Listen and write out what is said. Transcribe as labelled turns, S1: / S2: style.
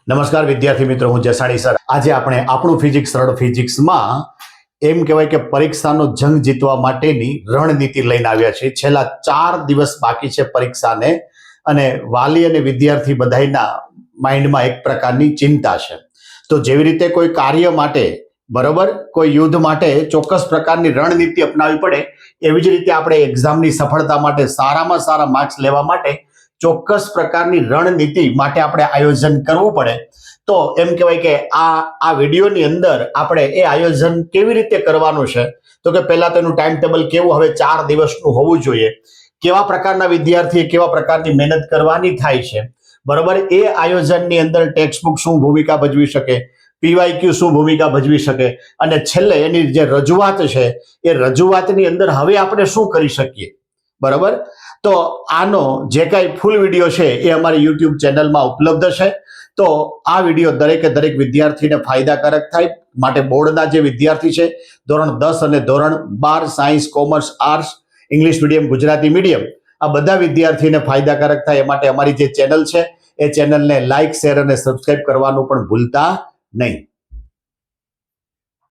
S1: નમસ્કાર વિદ્યાર્થી મિત્રો, હું જસાણી સર. આજે આપણે આપણું ફિઝિક્સ સરળ ફિઝિક્સમાં એમ કહેવાય કે પરીક્ષાનો જંગ જીતવા માટેની રણનીતિ લઈને આવ્યા છે. છેલ્લા 4 દિવસ બાકી છે પરીક્ષાને અને વાલી અને વિદ્યાર્થી બધાના માઇન્ડમાં એક પ્રકારની ચિંતા છે. તો જેવી રીતે કોઈ કાર્ય માટે બરોબર કોઈ યુદ્ધ માટે ચોક્કસ પ્રકારની રણનીતિ અપનાવવી પડે, એવી જ રીતે આપણે એક્ઝામની સફળતા માટે સારામાં સારા માર્ક્સ લેવા માટે ચોક્કસ પ્રકારની રણનીતિ માટે આપણે આયોજન કરવું પડે. તો એમ કહેવાય કે આ વિડીયોની અંદર આપણે એ આયોજન કેવી રીતે કરવાનું છે, તો કે પહેલા તેનું ટાઈમ ટેબલ કેવું હવે 4 દિવસનું હોવું જોઈએ, કેવા પ્રકારના વિદ્યાર્થીએ કેવા પ્રકારની મહેનત કરવાની થાય છે, બરોબર. એ આયોજનની અંદર ટેક્સ્ટ બુક શું ભૂમિકા ભજવી શકે, પીવાયક્યુ શું ભૂમિકા ભજવી શકે, અને છેલ્લે એની જે રજૂઆત છે એ રજૂઆતની અંદર હવે આપણે શું કરી શકીએ, બરોબર. તો આનો જે કાંઈ ફૂલ વિડીયો છે એ અમારી યુટ્યુબ ચેનલમાં ઉપલબ્ધ છે. તો આ વિડીયો દરેકે દરેક વિદ્યાર્થીને ફાયદાકારક થાય માટે બોર્ડના જે વિદ્યાર્થી છે ધોરણ 10 અને ધોરણ 12 science, commerce, arts, English medium, Gujarati medium, આ બધા વિદ્યાર્થીને ફાયદાકારક થાય એ માટે અમારી જે ચેનલ છે એ ચેનલને લાઇક, શેર અને સબસ્ક્રાઇબ કરવાનું પણ ભૂલતા નહીં.